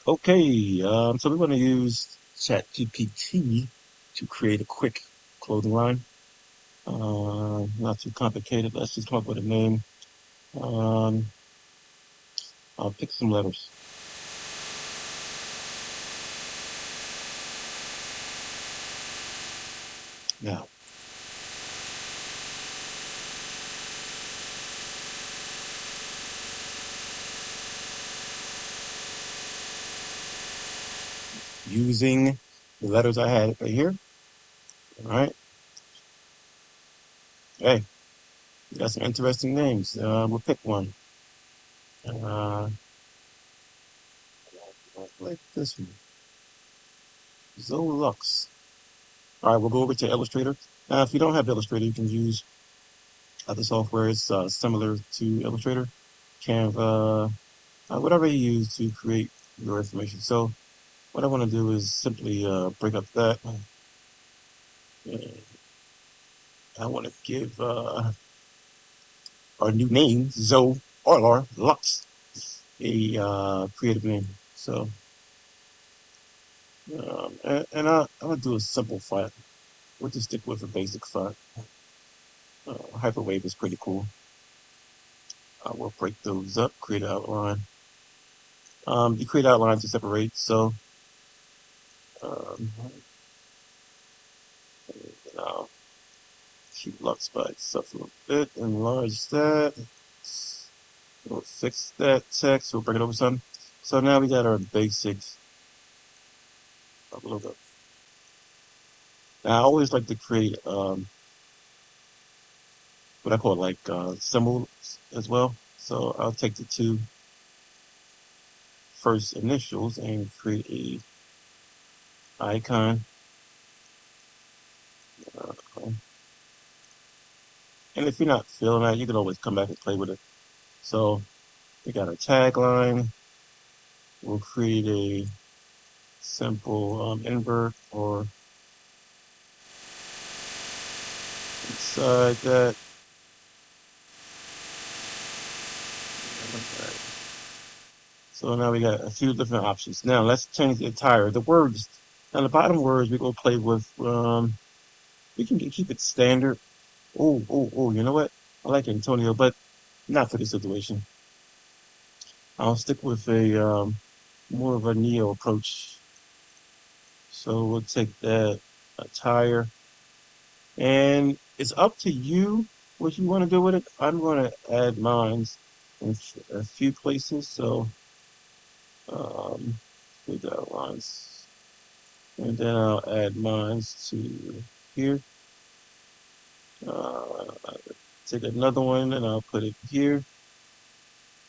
Okay, so we're going to use GPT to create a quick clothing line. Not too complicated. Let's just come up with a name. Um, I'll pick some letters. Now, using the letters I had right here. All right. Hey, we got some interesting names. We'll pick one. I like this one. Zoeolr. All right, we'll go over to Illustrator. Now, if you don't have Illustrator, you can use other softwares similar to Illustrator, Canva, whatever you use to create your information. So what I want to do is simply break up that. And I want to give our new name, Zoeolr Luxe, a creative name. So, and I'm going to do a simple font. We'll just stick with a basic font. Hyperwave is pretty cool. We'll break those up, create an outline. You create outlines to separate. So, um, I'll keep Luxe by itself a little bit, enlarge that. We'll fix that text. We'll bring it over some. So now we got our basic logo. Now I always like to create what I call like symbols as well. So I'll take the two first initials and create a icon. Uh, and if you're not feeling that, you can always come back and play with it. So we got a tagline. We'll create a simple invert or inside that. So now we got a few different options. Now let's change the attire. The words. Now the bottom words we're gonna play with. We can keep it standard. Oh. You know what? I like Antonio, but not for this situation. I'll stick with a more of a neo approach. So we'll take that attire, and it's up to you what you want to do with it. I'm going to add mines in a few places. So with that lines. And then I'll add mines to here. Uh, take another one and I'll put it here.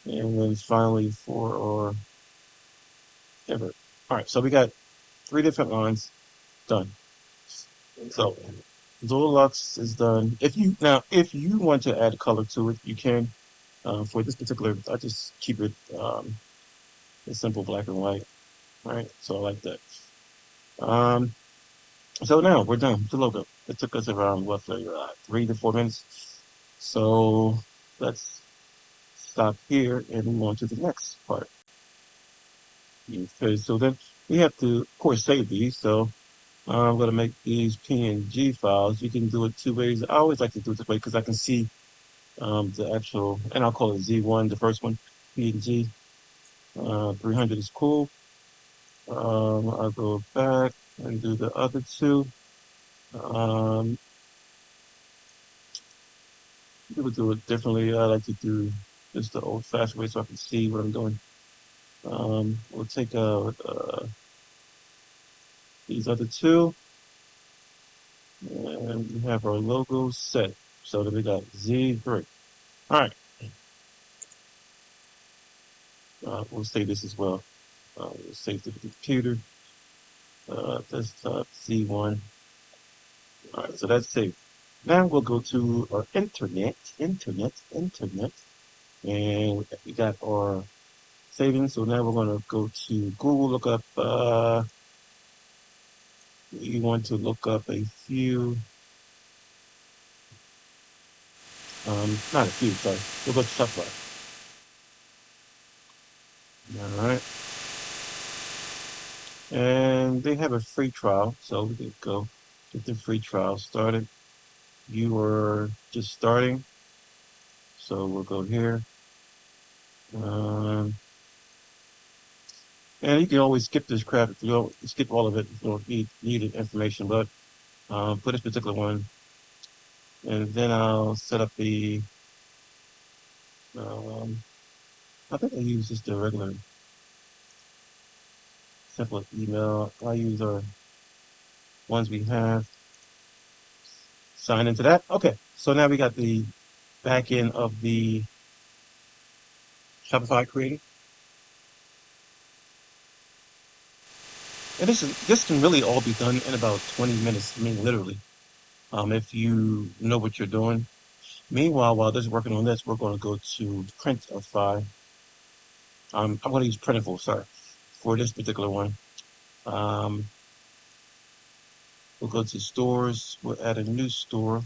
And then finally for our invert. All right, so we got 3 different lines done. So Zoeolr is done. If you want to add color to it, you can. For this particular, I just keep it a simple black and white. All right, so I like that. Um, so now we're done with the logo. It took us around roughly 3 to 4 minutes. So let's stop here and move on to the next part. Okay, so then we have to, of course, save these. So I'm going to make these PNG files. You can do it 2 ways. I always like to do it this way because I can see the actual, and I'll call it Z1, the first one, PNG. 300 is cool. I'll go back and do the other two. Um, People do it differently. I like to do just the old-fashioned way so I can see what I'm doing. We'll take these other two, and we have our logo set. So that we got Z3. All right. We'll save this as well. We'll save to the computer. Desktop Z1. All right, so that's saved. Now we'll go to our internet, and we got our savings. So now we're going to go to Google, look up, we want to look up a few, not a few, sorry. We'll go to Shopify. All right. And they have a free trial, so we can go get the free trial started. You were just starting, so we'll go here. Um, and you can always skip this crap if you don't skip all of it if you don't need information. But for this particular one, and then I'll set up the. Um, I think I use just the regular simple email. I use our ones we have. Sign into that. Okay, so now we got the back end of the Shopify created. And this can really all be done in about 20 minutes. I mean, literally, if you know what you're doing. Meanwhile, while this is working on this, we're going to go to Printify. I'm going to use Printful, sorry, for this particular one. Um, we'll go to stores. We'll add a new store.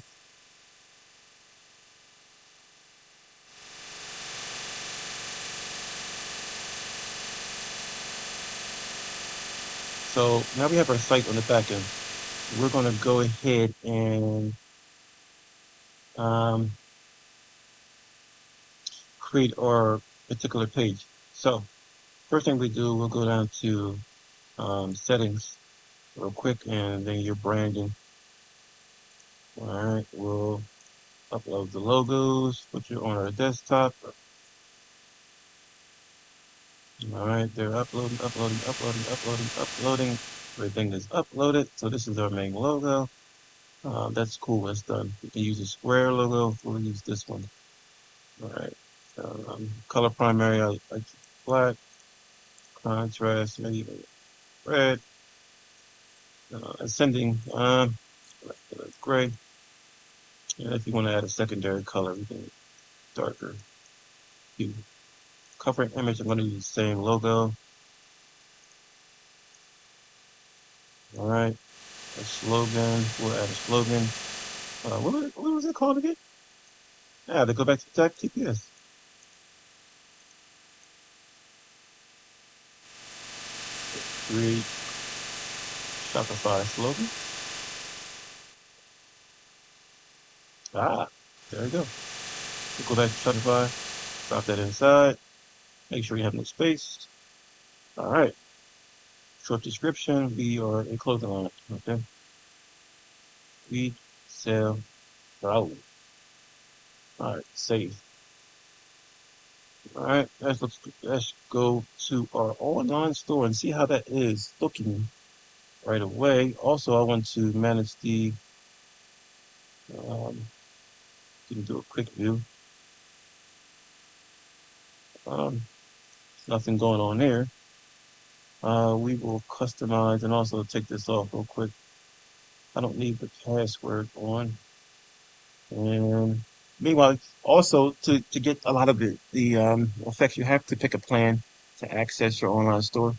So now we have our site on the back end. We're going to go ahead and um, create our particular page. So first thing we do, we'll go down to settings real quick, and then your branding. All right, we'll upload the logos, put you on our desktop. All right, they're uploading. Everything is uploaded. So this is our main logo. That's cool. That's done. We can use a square logo. We'll use this one. All right. Color primary, I like black. Contrast, maybe red. Ascending, gray. And if you want to add a secondary color, we can darker hue. Covering image, I'm going to use the same logo. All right. A slogan. We'll add a slogan. What was it called again? Yeah, they go back to tech TPS. Create Shopify slogan. Ah, there we go. We'll go back to Shopify. Drop that inside. Make sure you have no space. All right. Short description. We are a clothing line. Okay. We sell proudly. All right. Save. All right. Let's go to our online store and see how that is looking right away. Also, I want to manage the. Um, can do a quick view. Nothing going on there. We will customize and also take this off real quick. I don't need the password on. And meanwhile, also to get a lot of the effects, you have to pick a plan to access your online store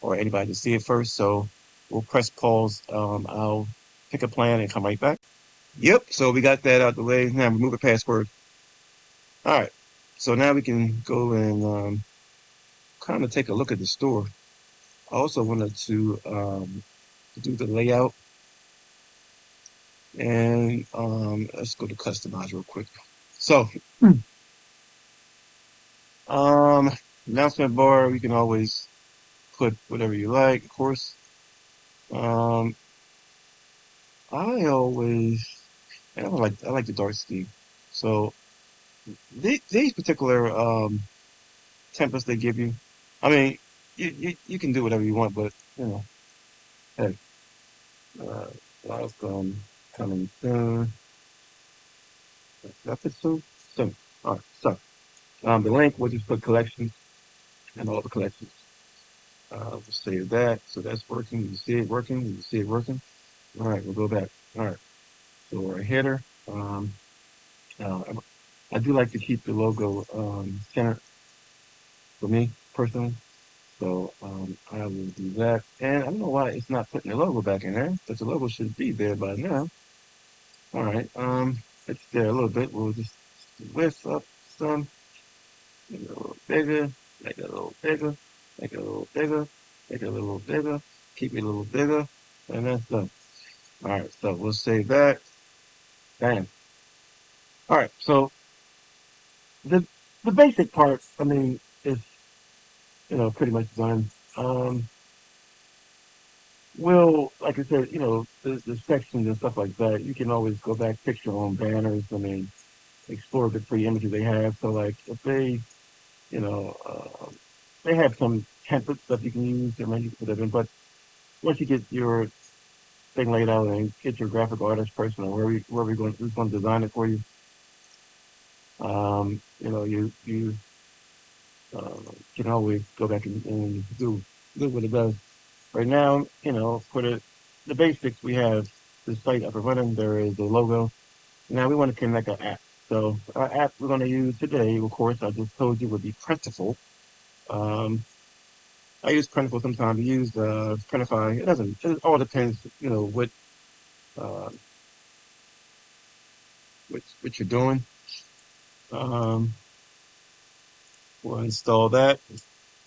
or anybody to see it first. So we'll press pause. I'll pick a plan and come right back. Yep. So we got that out the way. Now remove a password. All right. So now we can go and kind of take a look at the store. I also wanted to do the layout, and let's go to customize real quick. So um announcement bar, we can always put whatever you like, of course. um I always and I like the dark scheme. So these particular templates they give you, I mean, you can do whatever you want, but you know, hey, uh welcome coming soon. That's it soon. So all right, so the link, we'll just put collections and all the collections. We'll save that. So that's working. You see it working. You see it working. All right, we'll go back. All right. So our header. Uh, I do like to keep the logo centered for me personally. So I will do that. And I don't know why it's not putting the logo back in there, but the logo should be there by now. All right. It's there a little bit. We'll just lift up some, make it a little bigger, make it a little bigger, make it a little bigger, make it a little bigger. keep it a little bigger, and that's done. All right, so we'll save that. Bam. All right, so the the basic part, I mean, is pretty much done. Um, like I said, the sections and stuff like that, you can always go back, fix your own banners. I mean, explore the free images they have. So, like, if you know, they have some templates that you can use, or maybe you can put it in. But once you get your thing laid out and get your graphic artist person or wherever you're going, who's going to design it for you, you can always go back and do what it does. Right now, for the basics, we have the site up and running. There is a logo. Now we want to connect an app. So our app we're going to use today, of course, I just told you would be Printful. Um, I use Printful sometimes. I use Printify. It doesn't. It all depends, uh, what you're doing. Um, we'll install that.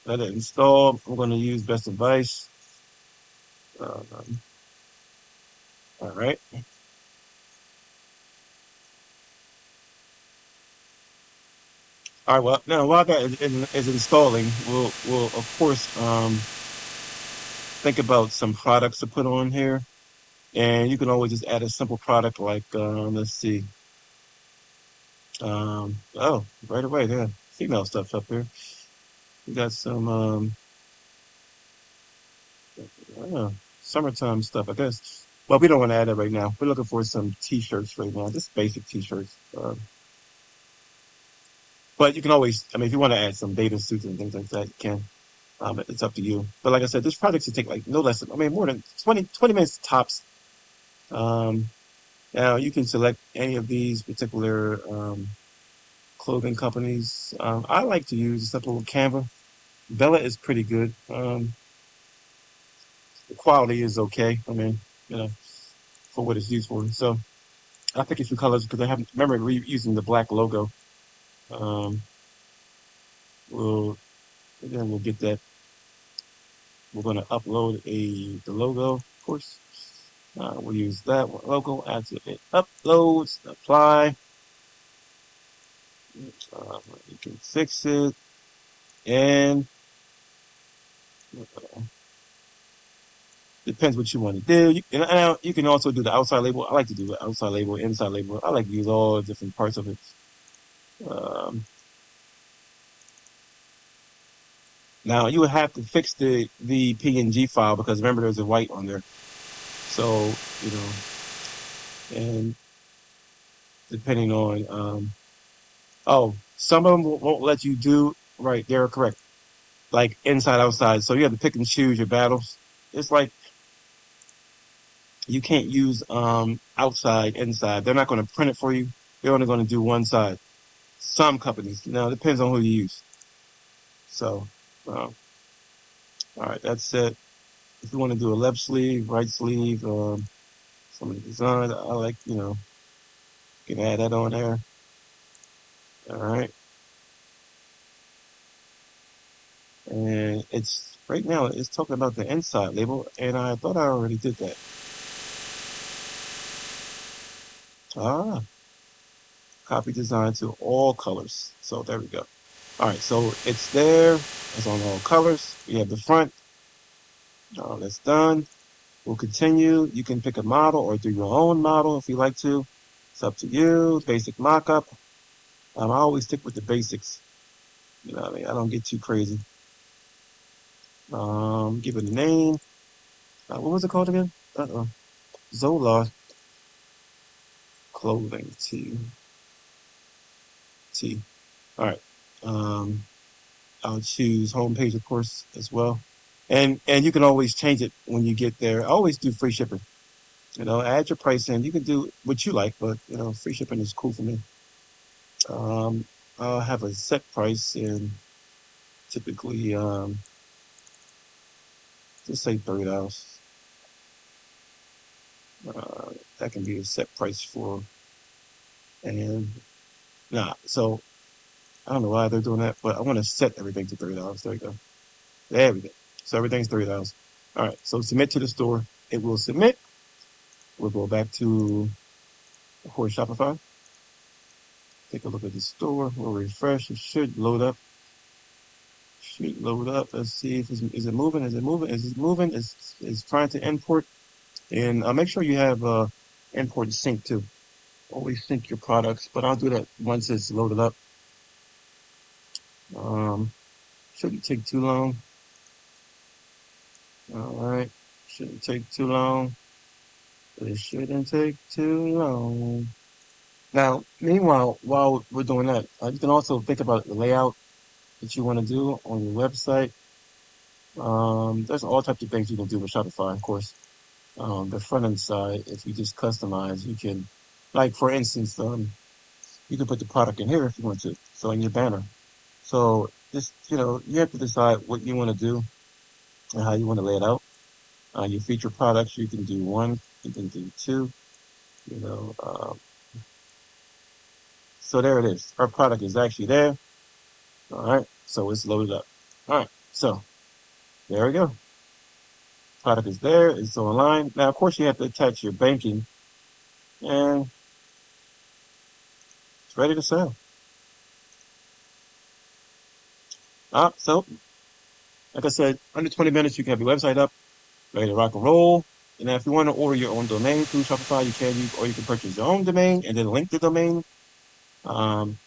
Let it install. I'm going to use Best Advice. Um, all right. All right. Well, now while that is installing, we'll of course think about some products to put on here, and you can always just add a simple product like let's see. Oh, right away there, female stuff up here. We got some summertime stuff, I guess. Well, we don't want to add that right now. We're looking for some t-shirts right now, just basic t-shirts. But you can always, I mean, if you want to add some bathing suits and things like that, you can. It's up to you. But like I said, this project should take like no less than, I mean, more than 20 minutes tops. Um, Now you can select any of these particular clothing companies. I like to use a simple Canva. Bella is pretty good. The quality is okay. I mean, you know, for what it's used for. So I pick a few colors because I haven't remember using the black logo. Um, we'll then we'll get that. We're going to upload the logo, of course. We'll use that logo as it uploads. Apply. You can fix it and depends what you want to do. You can also do the outside label. I like to do the outside label, inside label. I like to use all different parts of it. Um, Now you would have to fix the PNG file because remember there's a white on there. So you know, and depending on some of them won't let you do right. They're correct, like inside outside. So you have to pick and choose your battles. It's like you can't use outside inside. They're not going to print it for you. They're only going to do one side. Some companies. Now, it depends on who you use. So, all right, that's it. If you want to do a left sleeve, right sleeve, some of the design, I like, you can add that on there. All right. And it's right now, it's talking about the inside label, and I thought I already did that. Ah, copy design to all colors. So there we go. All right, so it's there. It's on all colors. We have the front. That's done. We'll continue. You can pick a model or do your own model if you like to. It's up to you. Basic mockup. I always stick with the basics. You know what I mean? I don't get too crazy. Give it a name. What was it called again? Zoeolr clothing. T. All right. Um, I'll choose homepage, of course, as well. And you can always change it when you get there. I always do free shipping. Add your price in. You can do what you like, but free shipping is cool for me. Um, I'll have a set price and typically just say $30. That can be a set price for and nah. So I don't know why they're doing that, but I want to set everything to $30. There you go. There we go. So everything's $30. All right, so submit to the store. It will submit. We'll go back to, of course, Shopify. Take a look at the store. We'll refresh. It should load up. Should load up. Let's see if is it moving? Is it moving? Is it moving? Is trying to import. And make sure you have import and sync too. Always sync your products, but I'll do that once it's loaded up. Shouldn't take too long. All right, shouldn't take too long. It shouldn't take too long. Now, meanwhile, while we're doing that, you can also think about the layout that you want to do on your website. There's all types of things you can do with Shopify, of course. The front end side, if you just customize, you can, like for instance, you can put the product in here if you want to, so in your banner. So just, you have to decide what you want to do and how you want to lay it out. Your feature products, you can do one, you can do two, you know. So there it is. Our product is actually there. All right. So it's loaded up. All right. So there we go. Product is there. It's online. Now, of course, you have to attach your banking and it's ready to sell. So like I said, under 20 minutes, you can have your website up, ready to rock and roll. And now if you want to order your own domain through Shopify, you can use, or you can purchase your own domain and then link the domain. Um,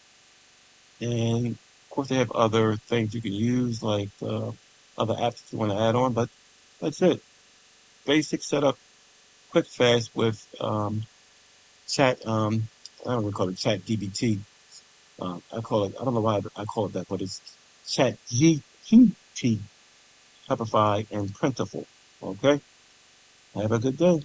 and of course, they have other things you can use, like other apps if you want to add on. But that's it. Basic setup, quick, fast with chat. I don't really call it Chat GPT. I call it. I don't know why I call it that, but it's Chat GPT, Shopify, and Printful. Okay. Have a good day.